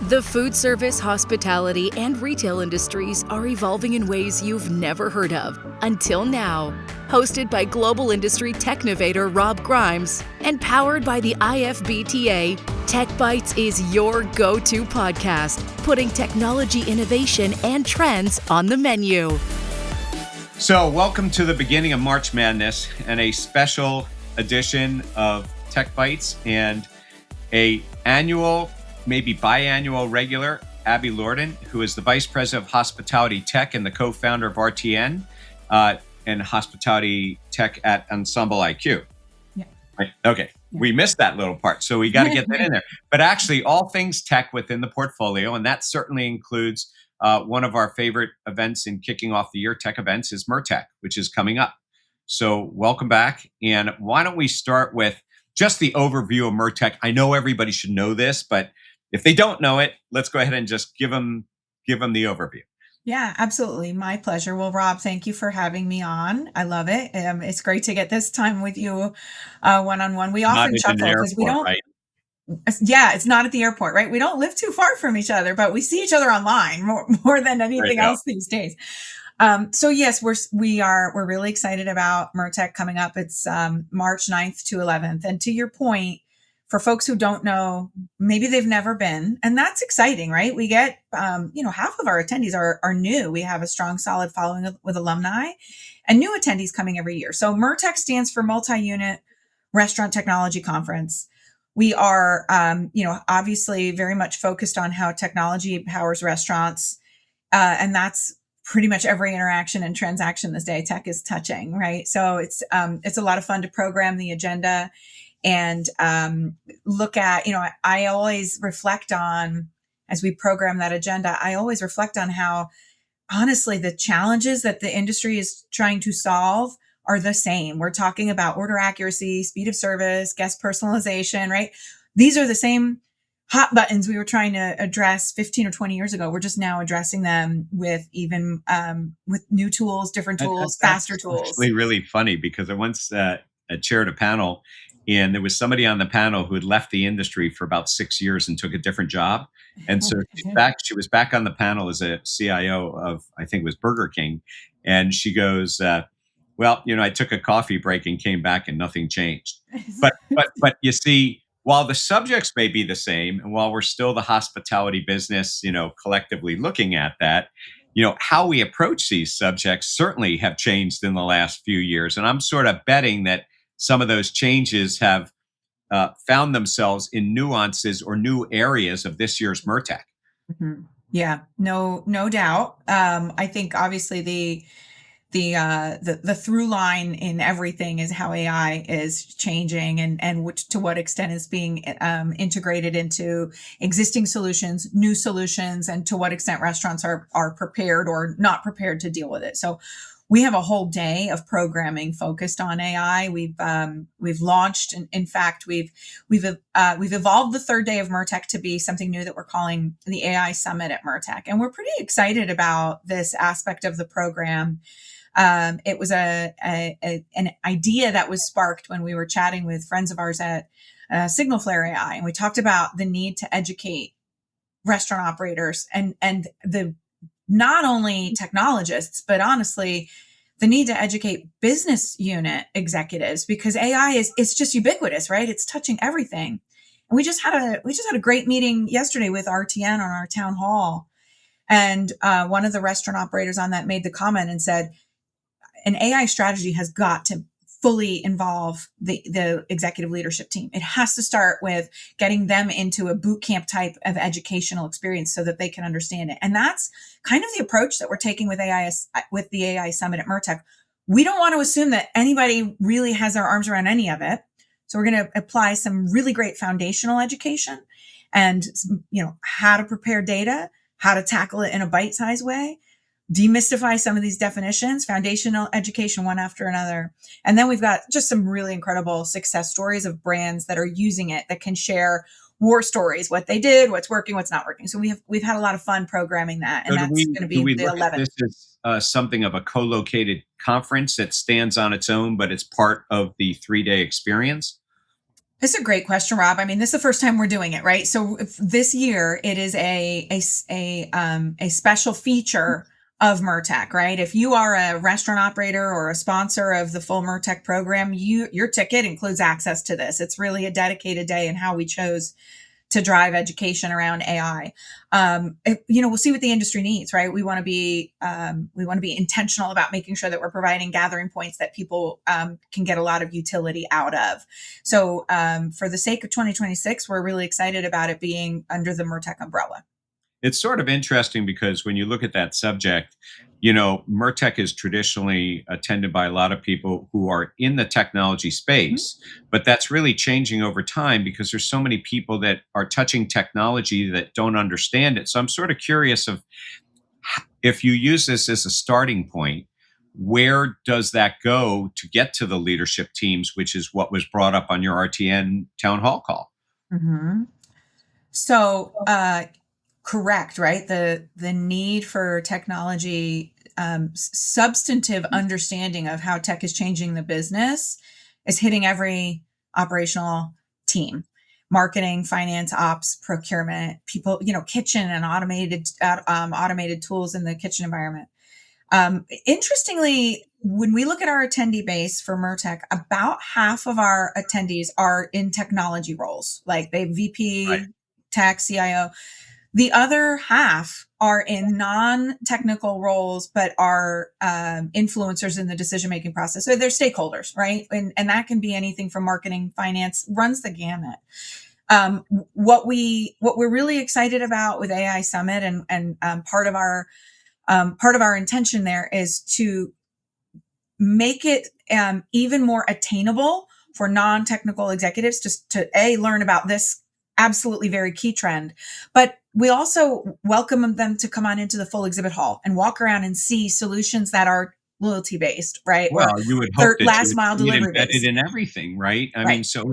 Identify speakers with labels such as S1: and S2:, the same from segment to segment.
S1: The food service, hospitality, and retail industries are evolving in ways you've never heard of until now. Hosted by global industry technovator Rob Grimes and powered by the IFBTA, TechBytes is your go-to podcast, putting technology innovation and trends on the menu.
S2: So welcome to the beginning of March Madness and a special edition of TechBytes and a annual, maybe biannual regular, Abby Lorden, who is the Vice President of Hospitality Tech and the co-founder of RTN and Hospitality Tech at EnsembleIQ.
S3: Yeah.
S2: Right. Okay. Yeah. We missed that little part, so we got to get that in there. But actually, all things tech within the portfolio, and that certainly includes one of our favorite events in kicking off the year, tech events, is MURTEC, which is coming up. So welcome back. And why don't we start with just the overview of MURTEC? I know everybody should know this, but if they don't know it, let's go ahead and just give them the overview.
S3: Yeah, absolutely. My pleasure. Well, Rob, thank you for having me on. I love it. It's great to get this time with you one-on-one. We often chuckle because we don't. Right? Yeah, it's not at the airport, right? We don't live too far from each other, but we see each other online more than anything else these days. So yes, we're really excited about MURTEC coming up. It's March 9th to 11th. And to your point, for folks who don't know, maybe they've never been, and that's exciting, right? We get, half of our attendees are new. We have a strong, solid following with alumni and new attendees coming every year. So MURTEC stands for Multi-Unit Restaurant Technology Conference. We are, obviously very much focused on how technology powers restaurants. And that's pretty much every interaction and transaction this day tech is touching, right? So it's a lot of fun to program the agenda and look at, I always reflect on, as we program that agenda, I always reflect on how, honestly, the challenges that the industry is trying to solve are the same. We're talking about order accuracy, speed of service, guest personalization, right? These are the same hot buttons we were trying to address 15 or 20 years ago. We're just now addressing them with even with new tools, different tools, faster tools.
S2: It's actually really funny because I once chaired a panel, and there was somebody on the panel who had left the industry for about 6 years and took a different job. And so she was back on the panel as a CIO of, I think it was Burger King. And she goes, I took a coffee break and came back and nothing changed. But you see, while the subjects may be the same, and while we're still the hospitality business, collectively looking at that, how we approach these subjects certainly have changed in the last few years. And I'm sort of betting that some of those changes have found themselves in nuances or new areas of this year's MURTEC.
S3: Mm-hmm. Yeah, no doubt. I think obviously the through line in everything is how AI is changing and to what extent is being integrated into existing solutions, new solutions, and to what extent restaurants are prepared or not prepared to deal with it. So we have a whole day of programming focused on AI. We've launched, and in fact, we've evolved the third day of MURTEC to be something new that we're calling the AI Summit at MURTEC, and we're pretty excited about this aspect of the program. It was an idea that was sparked when we were chatting with friends of ours at Signalflare AI, and we talked about the need to educate restaurant operators and the not only technologists, but honestly, the need to educate business unit executives, because AI it's just ubiquitous, right? It's touching everything. And we just had a great meeting yesterday with RTN on our town hall, and one of the restaurant operators on that made the comment and said, an AI strategy has got to fully involve the executive leadership team. It has to start with getting them into a boot camp type of educational experience so that they can understand it. And that's kind of the approach that we're taking with the AI Summit at MURTEC. We don't want to assume that anybody really has their arms around any of it. So we're going to apply some really great foundational education and, how to prepare data, how to tackle it in a bite-sized way, demystify some of these definitions, foundational education, one after another. And then we've got just some really incredible success stories of brands that are using it, that can share war stories, what they did, what's working, what's not working. So we've had a lot of fun programming that. And that's going to be the 11th.
S2: This is something of a co-located conference that stands on its own, but it's part of the 3-day experience?
S3: This is a great question, Rob. I mean, this is the first time we're doing it, right? So this year it is a special feature of MURTEC, right? If you are a restaurant operator or a sponsor of the full MURTEC program, your ticket includes access to this. It's really a dedicated day in how we chose to drive education around AI. We'll see what the industry needs, right? We want to be intentional about making sure that we're providing gathering points that people can get a lot of utility out of. So for the sake of 2026, we're really excited about it being under the MURTEC umbrella.
S2: It's sort of interesting because when you look at that subject, MURTEC is traditionally attended by a lot of people who are in the technology space, but that's really changing over time because there's so many people that are touching technology that don't understand it. So I'm sort of curious of if you use this as a starting point, where does that go to get to the leadership teams, which is what was brought up on your RTN town hall call?
S3: Mm-hmm. So, correct, right? The need for technology, substantive understanding of how tech is changing the business is hitting every operational team. Marketing, finance, ops, procurement, people, kitchen and automated tools in the kitchen environment. Interestingly, when we look at our attendee base for MURTEC, about half of our attendees are in technology roles, like they VP,
S2: Right.
S3: tech, CIO. The other half are in non-technical roles, but are influencers in the decision-making process. So they're stakeholders, right? And that can be anything from marketing, finance, runs the gamut. What we're really excited about with AI Summit and part of our intention there is to make it even more attainable for non-technical executives to learn about this absolutely very key trend. But we also welcome them to come on into the full exhibit hall and walk around and see solutions that are loyalty based, right?
S2: Well,
S3: Or
S2: you would hope that you
S3: last
S2: would
S3: mile
S2: see it
S3: delivery
S2: embedded
S3: based.
S2: in everything, right? I mean,
S3: Right.
S2: so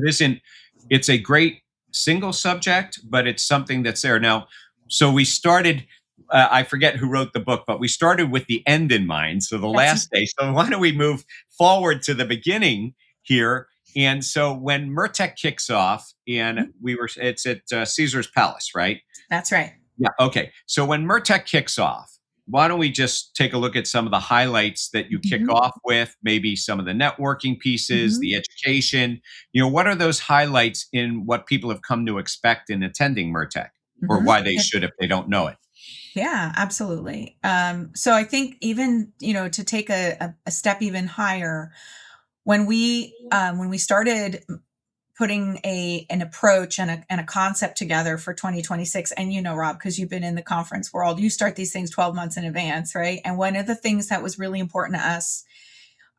S2: it's a great single subject, but it's something that's there. Now, so we started, I forget who wrote the book, but we started with the end in mind. So the last day. So why don't we move forward to the beginning here? And so when MURTEC kicks off, and it's at Caesar's Palace, right?
S3: That's right.
S2: Yeah. Okay. So when MURTEC kicks off, why don't we just take a look at some of the highlights that you kick off with, maybe some of the networking pieces, the education, what are those highlights in what people have come to expect in attending MURTEC, or why they should if they don't know it?
S3: Yeah, absolutely. So I think even, to take a step even higher, when we started putting an approach and a concept together for 2026, and Rob, because you've been in the conference world, you start these things 12 months in advance, right? And one of the things that was really important to us,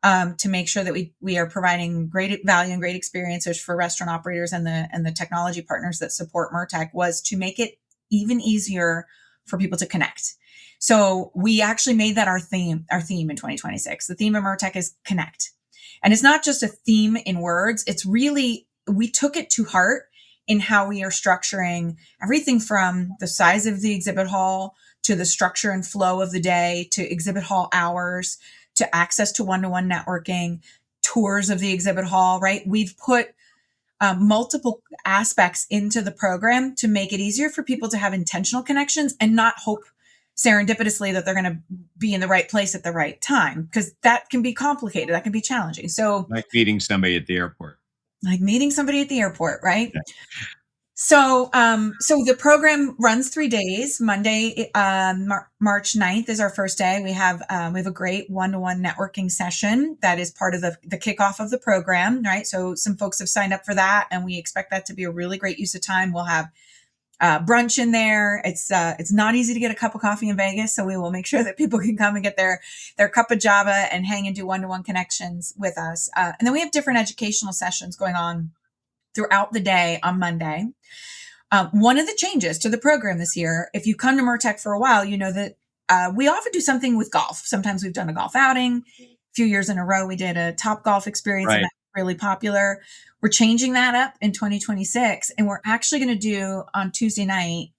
S3: to make sure that we are providing great value and great experiences for restaurant operators and the technology partners that support MURTEC, was to make it even easier for people to connect. So we actually made that our theme in 2026. The theme of MURTEC is connect. And it's not just a theme in words. It's really, we took it to heart in how we are structuring everything from the size of the exhibit hall to the structure and flow of the day, to exhibit hall hours, to access to one-to-one networking, tours of the exhibit hall, right? We've put multiple aspects into the program to make it easier for people to have intentional connections and not hope serendipitously that they're going to be in the right place at the right time, because that can be complicated. That can be challenging. So
S2: Like meeting somebody at the airport.
S3: Right?
S2: Yeah.
S3: So the program runs 3 days. Monday, March 9th is our first day. We have a great one-to-one networking session that is part of the kickoff of the program, right? So some folks have signed up for that, and we expect that to be a really great use of time. We'll have brunch in there. It's not easy to get a cup of coffee in Vegas, so we will make sure that people can come and get their cup of Java and hang and do one-to-one connections with us. And then we have different educational sessions going on throughout the day on Monday. One of the changes to the program this year, if you come to MURTEC for a while, you know that we often do something with golf. Sometimes we've done a golf outing. A few years in a row, we did a Top Golf experience, and
S2: Right.
S3: that's really popular. We're changing that up in 2026, and we're actually going to do on Tuesday night,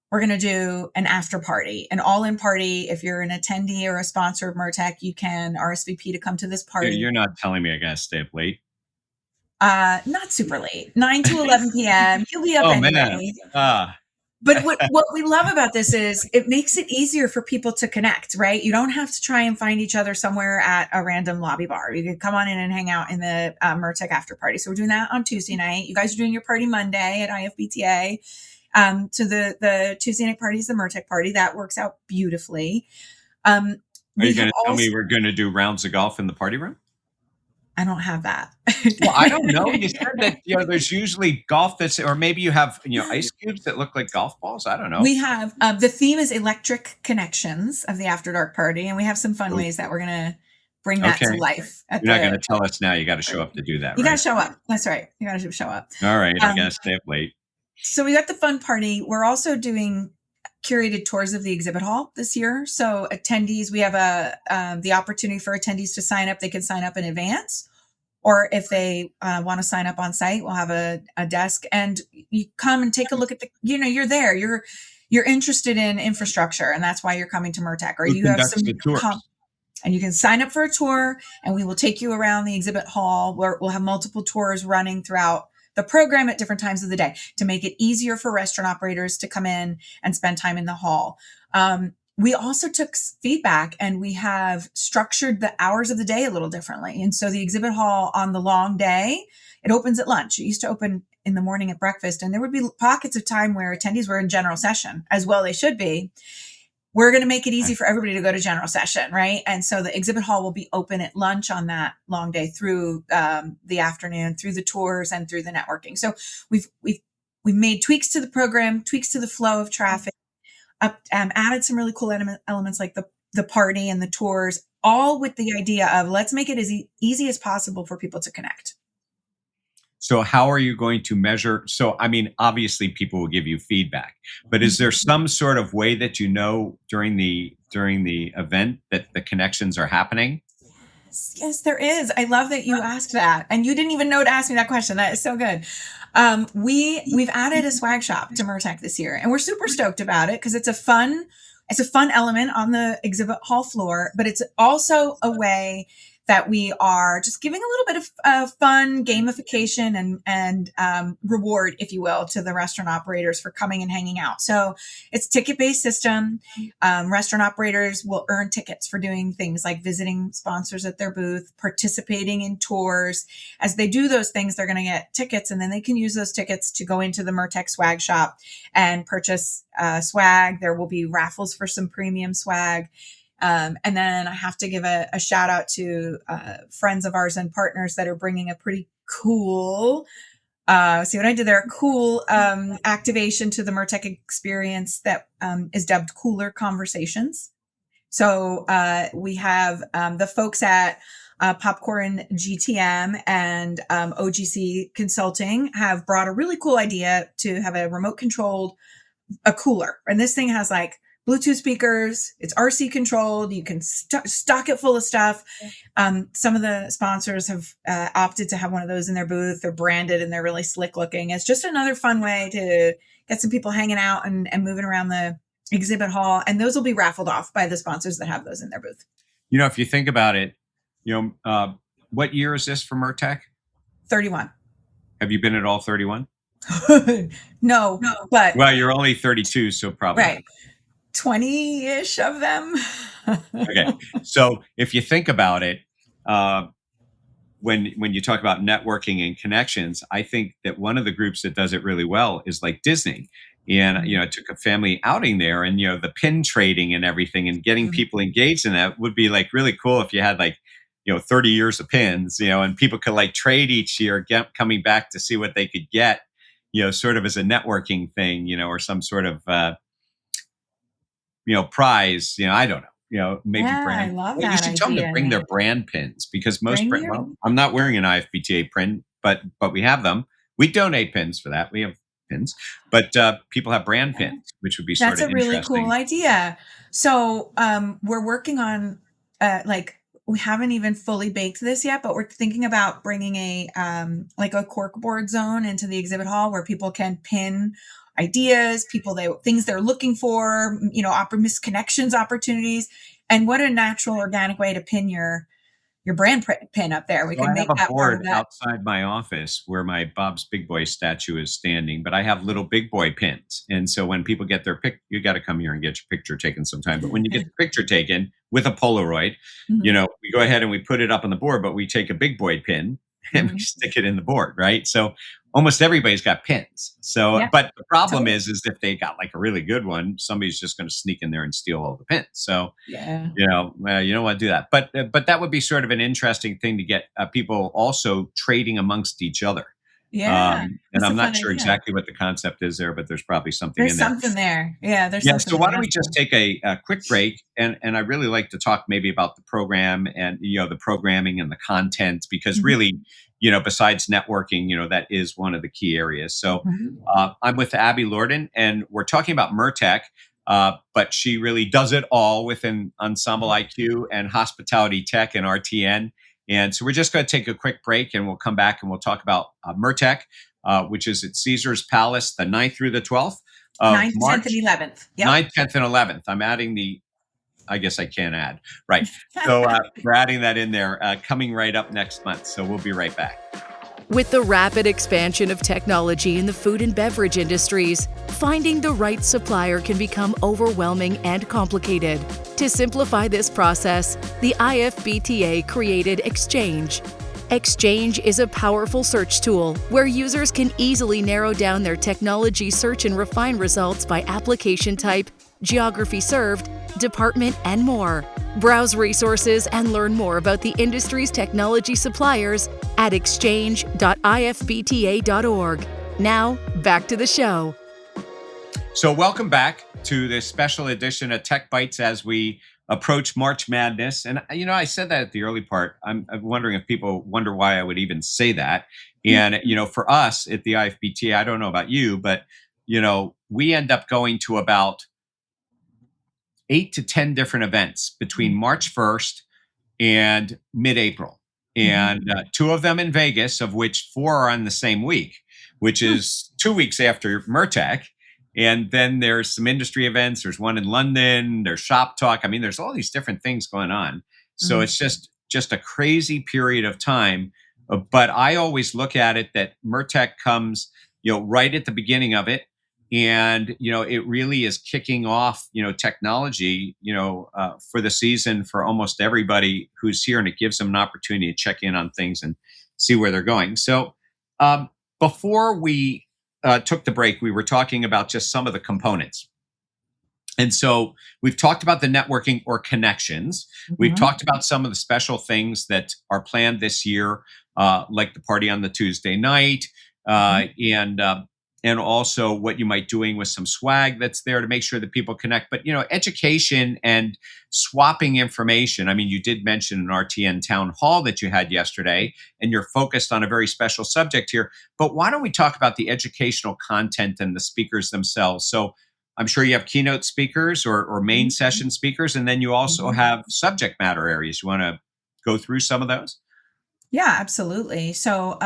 S3: we're going to do an after party, an all-in party. If you're an attendee or a sponsor of MURTEC, you can RSVP to come to this party.
S2: You're not telling me I got to stay up late.
S3: Not super late, 9 to 11 p.m. You'll be up
S2: Oh man.
S3: anyway.
S2: Ah,
S3: But what we love about this is it makes it easier for people to connect, right? You don't have to try and find each other somewhere at a random lobby bar. You can come on in and hang out in the MURTEC after party. So we're doing that on Tuesday night. You guys are doing your party Monday at IFBTA. So the Tuesday night party is the MURTEC party. That works out beautifully.
S2: are you going to tell me we're going to do rounds of golf in the party room?
S3: I don't have that.
S2: Well, I don't know. You said that there's usually golf or maybe you have ice cubes that look like golf balls. I don't know.
S3: We have the theme is electric connections of the After Dark party, and we have some fun ways that we're gonna bring that to life.
S2: You're not going to tell us now. You got to show up to do that.
S3: You got to show up. That's right. You got to show up.
S2: All right. I got to stay up late.
S3: So we got the fun party. We're also doing curated tours of the exhibit hall this year. So attendees, we have the opportunity for attendees to sign up. They can sign up in advance. Or if they want to sign up on site, we'll have a desk, and you come and take a look at you're there. You're interested in infrastructure, and that's why you're coming to MURTEC. Or you have some and you can sign up for a tour, and we will take you around the exhibit hall where we'll have multiple tours running throughout the program at different times of the day to make it easier for restaurant operators to come in and spend time in the hall. We also took feedback, and we have structured the hours of the day a little differently. And so the exhibit hall on the long day, it opens at lunch. It used to open in the morning at breakfast, and there would be pockets of time where attendees were in general session, as well they should be. We're going to make it easy for everybody to go to general session, right? And so the exhibit hall will be open at lunch on that long day through the afternoon, through the tours and through the networking. So we've made tweaks to the program, tweaks to the flow of traffic, added some really cool elements like the party and the tours, all with the idea of let's make it as easy as possible for people to connect.
S2: So how are you going to measure? So, I mean, obviously people will give you feedback, but is there some sort of way that during the event that the connections are happening?
S3: Yes, there is. I love that you asked that. And you didn't even know to ask me that question. That is so good. We've added a swag shop to MURTEC this year, and we're super stoked about it because it's a fun element on the exhibit hall floor, but it's also a way that we are just giving a little bit of fun gamification and reward, if you will, to the restaurant operators for coming and hanging out. So it's a ticket-based system. Restaurant operators will earn tickets for doing things like visiting sponsors at their booth, participating in tours. As they do those things, they're going to get tickets, and then they can use those tickets to go into the MURTEC swag shop and purchase swag. There will be raffles for some premium swag. And then I have to give a shout out to friends of ours and partners that are bringing a pretty cool, see what I did there, cool activation to the MURTEC experience that is dubbed Cooler Conversations. So we have the folks at Popcorn GTM and OGC Consulting have brought a really cool idea to have a remote controlled a cooler. And this thing has like Bluetooth speakers. It's RC controlled. You can stock it full of stuff. Some of the sponsors have opted to have one of those in their booth. They're branded and they're really slick looking. It's just another fun way to get some people hanging out and moving around the exhibit hall. And those will be raffled off by the sponsors that have those in their booth.
S2: If you think about it, what year is this for MURTEC?
S3: 31.
S2: Have you been at all 31?
S3: No, but.
S2: Well, you're only 32, so probably.
S3: Right. 20-ish of them.
S2: Okay. So if you think about it, when you talk about networking and connections, I think that one of the groups that does it really well is like Disney. And, I took a family outing there, and, the pin trading and everything and getting people engaged in that would be like really cool if you had like, 30 years of pins, and people could like trade each year, coming back to see what they could get, sort of as a networking thing, or some sort of, prize, I don't know, maybe brand.
S3: I love
S2: that. You should tell them to bring their brand pins, because most I'm not wearing an IFBTA print, but we have them. We donate pins for that. We have pins, but people have brand pins, which would be sort of interesting.
S3: That's a really cool idea. So we're working on we haven't even fully baked this yet, but we're thinking about bringing a corkboard zone into the exhibit hall where people can pin ideas, things they're looking for, misconnections, opportunities, and what a natural, organic way to pin your your brand pin up there. We
S2: So
S3: can
S2: I have
S3: make
S2: a
S3: that part of
S2: board
S3: that.
S2: outside my office where my Bob's Big Boy statue is standing, but I have little big boy pins. And so when people get their pic, you got to come here and get your picture taken sometime. But when you get the picture taken with a Polaroid,
S3: Mhm.
S2: we go ahead and we put it up on the board, but we take a big boy pin and we
S3: Mhm.
S2: stick it in the board, right? So almost everybody's got pins. So,
S3: Yeah,
S2: but the problem
S3: totally.
S2: is if they got like a really good one, somebody's just going to sneak in there and steal all the pins. So,
S3: Yeah.
S2: you don't want to do that. But that would be sort of an interesting thing to get people also trading amongst each other.
S3: Yeah.
S2: And
S3: That's a
S2: I'm
S3: fun
S2: not sure
S3: idea.
S2: exactly what the concept is there, but there's probably something
S3: There's
S2: in there.
S3: something there. Yeah, there's
S2: Yeah.
S3: something
S2: So
S3: there.
S2: why don't we just take a quick break? And I really like to talk maybe about the program and, the programming and the content, because
S3: Mhm.
S2: really, besides networking, that is one of the key areas. So
S3: Mhm.
S2: I'm with Abby Lorden, and we're talking about MURTEC, but she really does it all within Ensemble IQ and hospitality tech and RTN. And so we're just going to take a quick break, and we'll come back and we'll talk about MURTEC, which is at Caesar's Palace, the 9th through the 12th of
S3: 9th, 10th, and
S2: March.
S3: 11th. Yep.
S2: 9th, 10th, and 11th. I'm adding I guess I can't add. Right. So we're adding that in there, coming right up next month. So we'll be right back.
S1: With the rapid expansion of technology in the food and beverage industries, finding the right supplier can become overwhelming and complicated. To simplify this process, the IFBTA created Exchange. Exchange is a powerful search tool where users can easily narrow down their technology search and refine results by application type, geography served, department, and more. Browse resources and learn more about the industry's technology suppliers at exchange.ifbta.org. Now, back to the show.
S2: So welcome back to this special edition of TechBytes as we approach March Madness. And, I said that at the early part. I'm wondering if people wonder why I would even say that. And, for us at the IFBTA, I don't know about you, but, we end up going to about 8 to 10 different events between March 1st and mid-April. And two of them in Vegas, of which 4 are on the same week, which is 2 weeks after MURTEC. And then there's some industry events. There's one in London. There's Shop Talk. I mean, there's all these different things going on. So it's just a crazy period of time. But I always look at it that MURTEC comes, right at the beginning of it. And, it really is kicking off, technology, for the season for almost everybody who's here. And it gives them an opportunity to check in on things and see where they're going. So before we took the break, we were talking about just some of the components. And so we've talked about the networking or connections. We've talked about some of the special things that are planned this year, like the party on the Tuesday night, and also what you might doing with some swag that's there to make sure that people connect. But, education and swapping information. I mean, you did mention an RTN town hall that you had yesterday, and you're focused on a very special subject here. But why don't we talk about the educational content and the speakers themselves? So I'm sure you have keynote speakers or main session speakers, and then you also have subject matter areas. You want to go through some of those?
S3: Yeah, absolutely. So,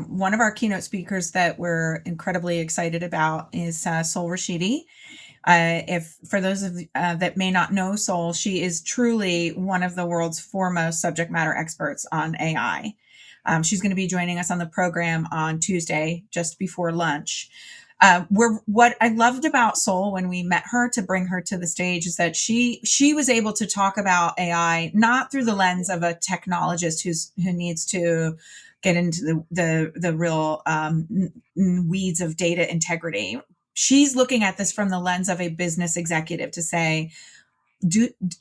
S3: one of our keynote speakers that we're incredibly excited about is Sol Rashidi. If for those of that may not know Sol, she is truly one of the world's foremost subject matter experts on AI. She's going to be joining us on the program on Tuesday, just before lunch. What I loved about Sol when we met her to bring her to the stage is that she was able to talk about AI not through the lens of a technologist who needs to get into the real weeds of data integrity. She's looking at this from the lens of a business executive to say,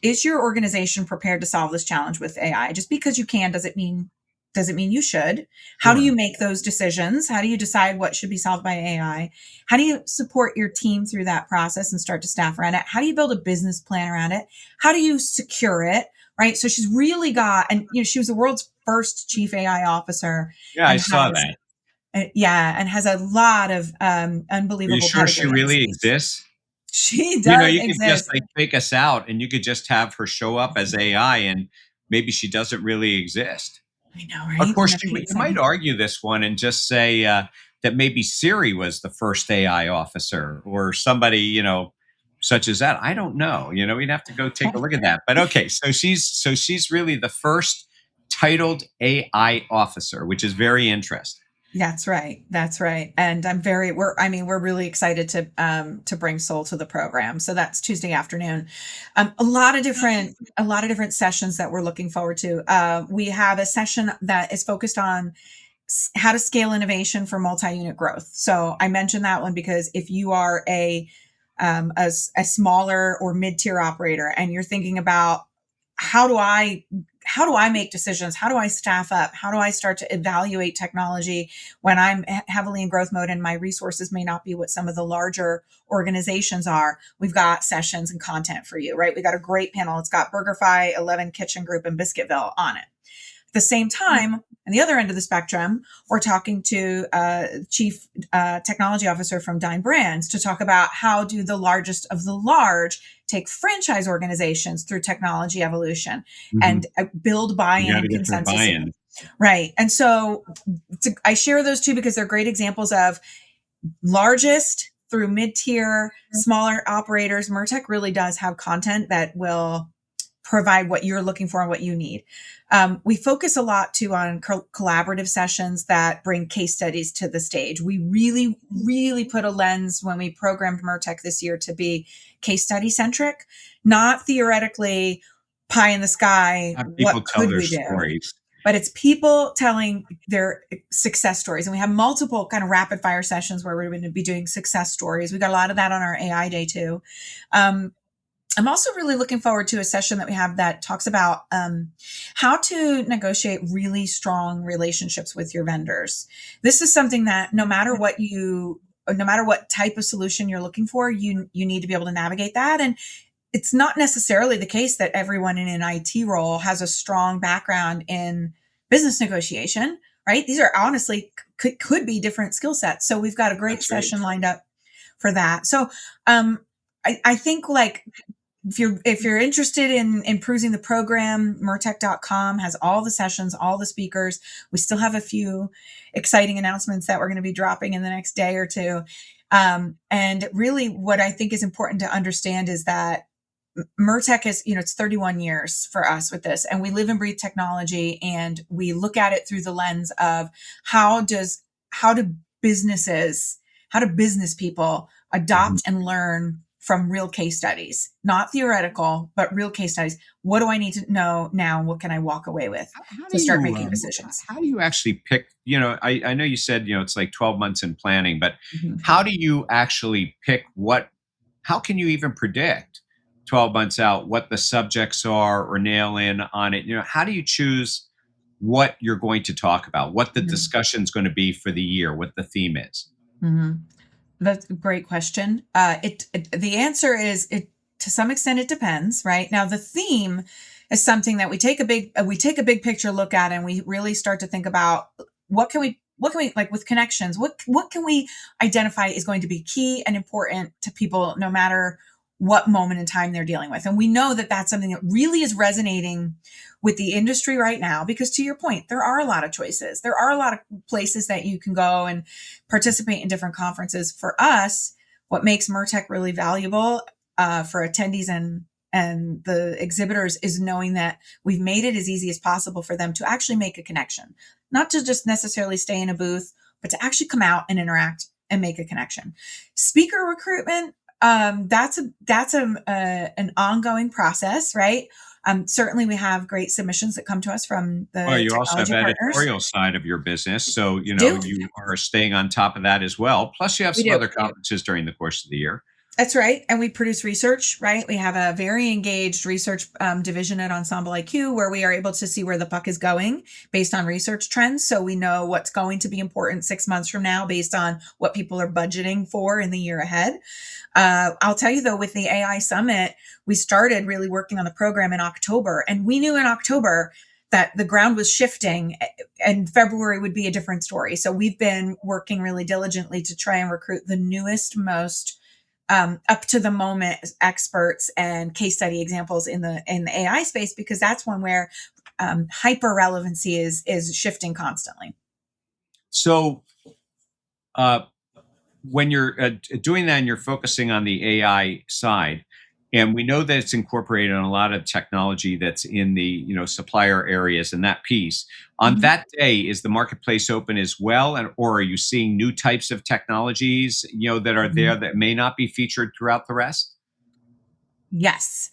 S3: is your organization prepared to solve this challenge with AI? Just because you can doesn't mean you should. How do
S2: Sure.
S3: you make those decisions? How do you decide what should be solved by AI? How do you support your team through that process and start to staff around it? How do you build a business plan around it? How do you secure it? Right. So she's really got, and she was the world's first chief AI officer,
S2: Yeah, I
S3: and
S2: saw
S3: has,
S2: that.
S3: and has a lot of
S2: Are you
S3: unbelievable
S2: sure she
S3: pedigree in the
S2: really
S3: space.
S2: exists?
S3: She does
S2: You could just
S3: exist.
S2: like fake us out, and you could just have her show up as AI, and maybe she doesn't really exist.
S3: I know,
S2: Of
S3: right? Wouldn't
S2: course,
S3: that be
S2: you might
S3: exciting?
S2: argue this one and just say that maybe Siri was the first AI officer or somebody, such as that. I don't know. We'd have to go take a look at that. But okay, so she's really the first titled AI officer, which is very interesting.
S3: That's right. That's right. And we're really excited to bring Soul to the program. So that's Tuesday afternoon. A lot of different sessions that we're looking forward to. We have a session that is focused on how to scale innovation for multi-unit growth. So I mentioned that one because if you are a smaller or mid-tier operator and you're thinking about how do I make decisions? How do I staff up? How do I start to evaluate technology when I'm heavily in growth mode and my resources may not be what some of the larger organizations are? We've got sessions and content for you, right? We got a great panel. It's got BurgerFi, 11 Kitchen Group, and Biscuitville on it. At the same time, on the other end of the spectrum, we're talking to Chief Technology Officer from Dine Brands to talk about how do the largest of the large take franchise organizations through technology evolution and build buy-in and consensus.
S2: Buy-in.
S3: Right. And so I share those two because they're great examples of largest through mid-tier, smaller operators. MURTEC really does have content that will provide what you're looking for and what you need. We focus a lot too on collaborative sessions that bring case studies to the stage. We really, really put a lens when we programmed MURTEC this year to be case study centric, not theoretically pie in the sky. What could we do?
S2: Stories.
S3: But it's people telling their success stories. And we have multiple kind of rapid fire sessions where we're going to be doing success stories. We got a lot of that on our AI day too. I'm also really looking forward to a session that we have that talks about how to negotiate really strong relationships with your vendors. This is something that no matter what type of solution you're looking for, you need to be able to navigate that. And it's not necessarily the case that everyone in an IT role has a strong background in business negotiation, right? These are honestly could be different skill sets. So we've got a great session lined up for that. So I think like if you're interested in improving the program, MURTEC.com has all the sessions, all the speakers. We still have a few exciting announcements that we're going to be dropping in the next day or two. And really what I think is important to understand is that MURTEC is, it's 31 years for us with this, and we live and breathe technology, and we look at it through the lens of how do business people adopt and learn from real case studies, not theoretical, but real case studies. What do I need to know now? What can I walk away with to start making decisions?
S2: How do you actually pick, I know you said, it's like 12 months in planning, but how do you actually pick how can you even predict 12 months out what the subjects are or nail in on it? How do you choose what you're going to talk about, what the discussion's going to be for the year, what the theme is?
S3: That's a great question. The answer is to some extent it depends, right? Now the theme is something that we take a big picture look at, and we really start to think about what can we like with connections, what can we identify is going to be key and important to people no matter what moment in time they're dealing with. And we know that that's something that really is resonating with the industry right now, because to your point, there are a lot of choices. There are a lot of places that you can go and participate in different conferences. For us, what makes MURTEC really valuable for attendees and the exhibitors is knowing that we've made it as easy as possible for them to actually make a connection, not to just necessarily stay in a booth, but to actually come out and interact and make a connection. Speaker recruitment, that's an ongoing process, right? Certainly we have great submissions that come to us from the
S2: Well, you also have
S3: partners.
S2: Editorial side of your business. So, you are staying on top of that as well. Plus you have some other conferences during the course of the year.
S3: That's right. And we produce research, right? We have a very engaged research division at EnsembleIQ where we are able to see where the puck is going based on research trends. So we know what's going to be important 6 months from now based on what people are budgeting for in the year ahead. I'll tell you though, with the AI Summit, we started really working on the program in October, and we knew in October that the ground was shifting and February would be a different story. So we've been working really diligently to try and recruit the newest, most up to the moment experts and case study examples in the AI space, because that's one where hyper relevancy is shifting constantly.
S2: So when you're doing that and you're focusing on the AI side, And we know that it's incorporated in a lot of technology that's in the supplier areas and that piece. On that day, is the marketplace open as well, and or are you seeing new types of technologies that are there that may not be featured throughout the rest?
S3: Yes.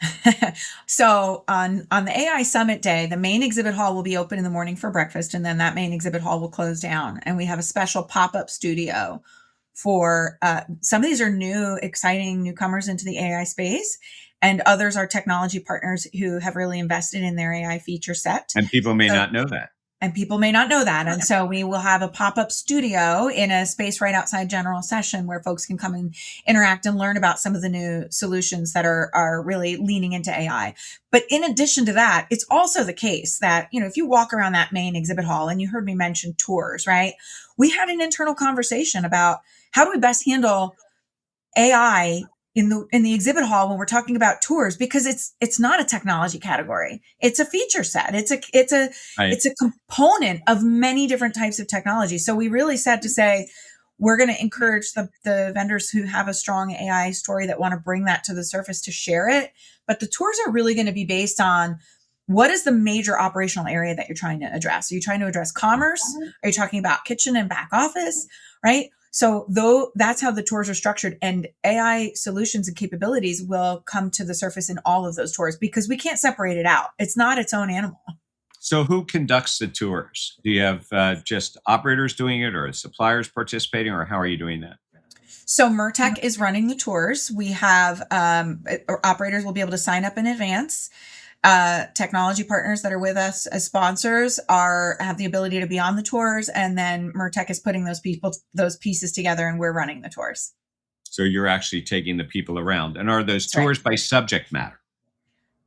S3: So on the AI Summit Day, the main exhibit hall will be open in the morning for breakfast, and then that main exhibit hall will close down. And we have a special pop-up studio for some of these are new, exciting newcomers into the AI space, and others are technology partners who have really invested in their AI feature set.
S2: And people may
S3: So
S2: not know that.
S3: and people may not know that. And so we will have a pop-up studio in a space right outside general session where folks can come and interact and learn about some of the new solutions that are really leaning into AI. But in addition to that, it's also the case that, if you walk around that main exhibit hall, and you heard me mention tours, right? We had an internal conversation about how do we best handle AI in the exhibit hall when we're talking about tours, because it's not a technology category. It's a feature set.
S2: Right.
S3: It's a component of many different types of technology. So we really said to say, we're going to encourage the vendors who have a strong AI story that want to bring that to the surface to share it. But the tours are really going to be based on what is the major operational area that you're trying to address. Are you trying to address commerce? Are you talking about kitchen and back office? Right? So though that's how the tours are structured, and AI solutions and capabilities will come to the surface in all of those tours because we can't separate it out. It's not its own animal.
S2: So who conducts the tours? Do you have just operators doing it, or suppliers participating, or how are you doing that?
S3: So MURTEC is running the tours. We have operators will be able to sign up in advance. Technology partners that are with us as sponsors have the ability to be on the tours, and then MURTEC is putting those pieces together, and we're running the tours.
S2: So you're actually taking the people around. And are those
S3: That's
S2: tours
S3: right.
S2: by subject matter?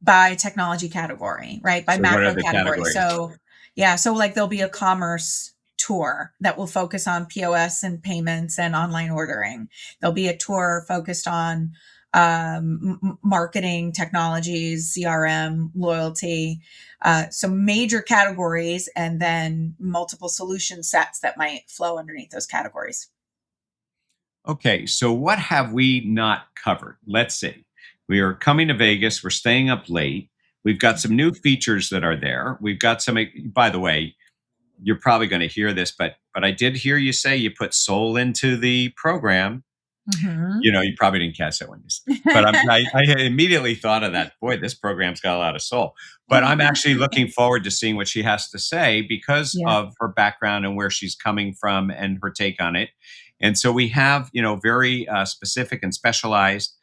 S3: By technology category, right? By
S2: So what are
S3: macro
S2: the
S3: category.
S2: categories?
S3: So yeah, so like there'll be a commerce tour that will focus on POS and payments and online ordering. There'll be a tour focused on marketing technologies, CRM, loyalty, so major categories, and then multiple solution sets that might flow underneath those categories.
S2: Okay, so what have we not covered? Let's see. We are coming to Vegas. We're staying up late. We've got some new features that are there. We've got some, by the way, you're probably going to hear this, but I did hear you say you put soul into the program.
S3: Mm-hmm.
S2: You probably didn't catch that when you said, but I immediately thought of that. Boy, this program's got a lot of soul. But I'm actually looking forward to seeing what she has to say because
S3: Yeah.
S2: of her background and where she's coming from and her take on it. And so we have, very specific and specialized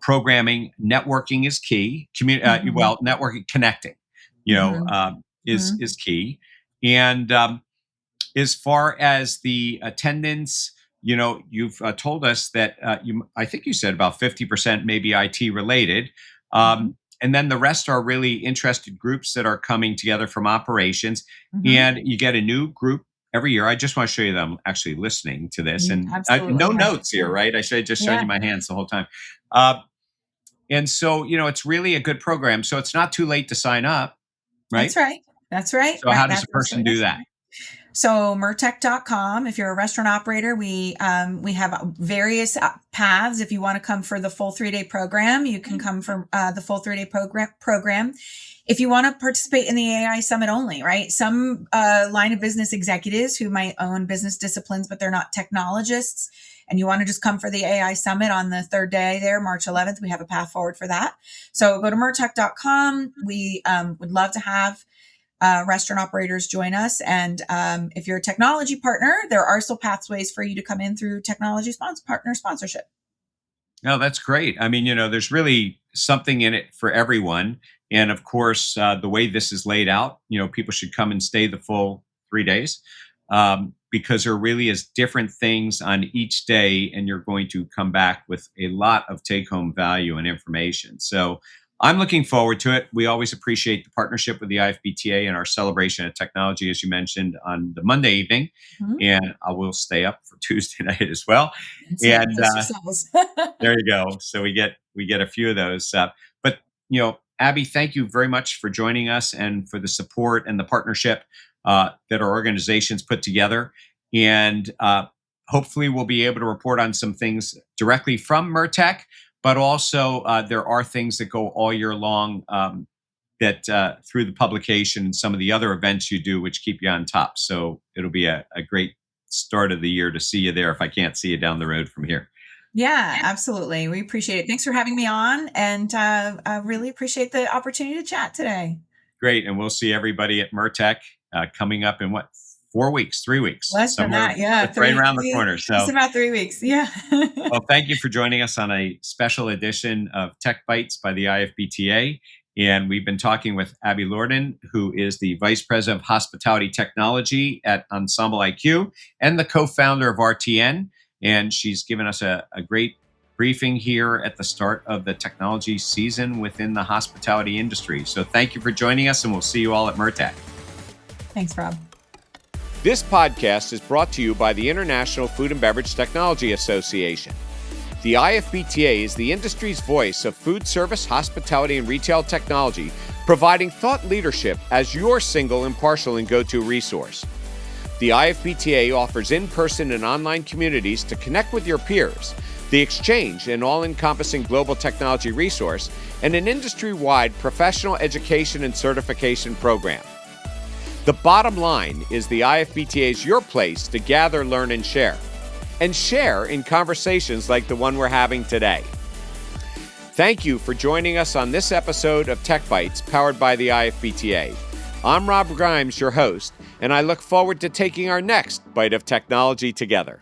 S2: programming. Networking is key.
S3: Mm-hmm.
S2: Networking, connecting,
S3: Mm-hmm.
S2: is key. And as far as the attendance, you've told us that I think you said about 50% maybe IT related.
S3: Mm-hmm.
S2: And then the rest are really interested groups that are coming together from operations.
S3: Mm-hmm.
S2: And you get a new group every year. I just want to show you that I'm actually listening to this,
S3: You
S2: and
S3: absolutely
S2: no
S3: have.
S2: notes here, right? I should have just shown
S3: Yeah.
S2: you my hands the whole time. Uh, and so, it's really a good program. So it's not too late to sign up, right?
S3: That's right. That's right.
S2: So
S3: Right.
S2: how does
S3: That's
S2: a person
S3: absolutely
S2: do
S3: right.
S2: that?
S3: So MURTEC.com, if you're a restaurant operator, we have various paths. If you want to come for the full 3-day program, you can come for the full 3-day program. If you want to participate in the AI Summit only, right? Some line of business executives who might own business disciplines, but they're not technologists, and you want to just come for the AI Summit on the 3rd day there, March 11th, we have a path forward for that. So go to MURTEC.com. We would love to have restaurant operators join us. And if you're a technology partner, there are still pathways for you to come in through technology partner sponsorship.
S2: No, that's great. I mean, there's really something in it for everyone. And of course, the way this is laid out, people should come and stay the full 3 days because there really is different things on each day. And you're going to come back with a lot of take home value and information. So I'm looking forward to it. We always appreciate the partnership with the IFBTA and our celebration of technology, as you mentioned, on the Monday evening.
S3: Mm-hmm.
S2: And I will stay up for Tuesday night as well.
S3: So
S2: And
S3: yourselves.
S2: there you go. So we get a few of those. But Abby, thank you very much for joining us and for the support and the partnership that our organizations put together. And hopefully, we'll be able to report on some things directly from MURTEC. but also there are things that go all year long that through the publication and some of the other events you do, which keep you on top. So it'll be a great start of the year to see you there if I can't see you down the road from here.
S3: Yeah, absolutely. We appreciate it. Thanks for having me on, and I really appreciate the opportunity to chat today.
S2: Great. And we'll see everybody at MURTEC coming up in 4 weeks, 3 weeks?
S3: Less than that, yeah.
S2: It's right around the corner. So
S3: just about 3 weeks. Yeah.
S2: well, thank you for joining us on a special edition of TechBytes by the IFBTA. And we've been talking with Abby Lorden, who is the Vice President of Hospitality Technology at EnsembleIQ and the co-founder of RTN. And she's given us a great briefing here at the start of the technology season within the hospitality industry. So thank you for joining us, and we'll see you all at MURTEC.
S3: Thanks, Rob.
S4: This podcast is brought to you by the International Food and Beverage Technology Association. The IFBTA is the industry's voice of food service, hospitality, and retail technology, providing thought leadership as your single, impartial, and go-to resource. The IFBTA offers in-person and online communities to connect with your peers, the exchange, an all-encompassing global technology resource, and an industry-wide professional education and certification program. The bottom line is the IFBTA is your place to gather, learn, and share in conversations like the one we're having today. Thank you for joining us on this episode of TechBytes, powered by the IFBTA. I'm Rob Grimes, your host, and I look forward to taking our next bite of technology together.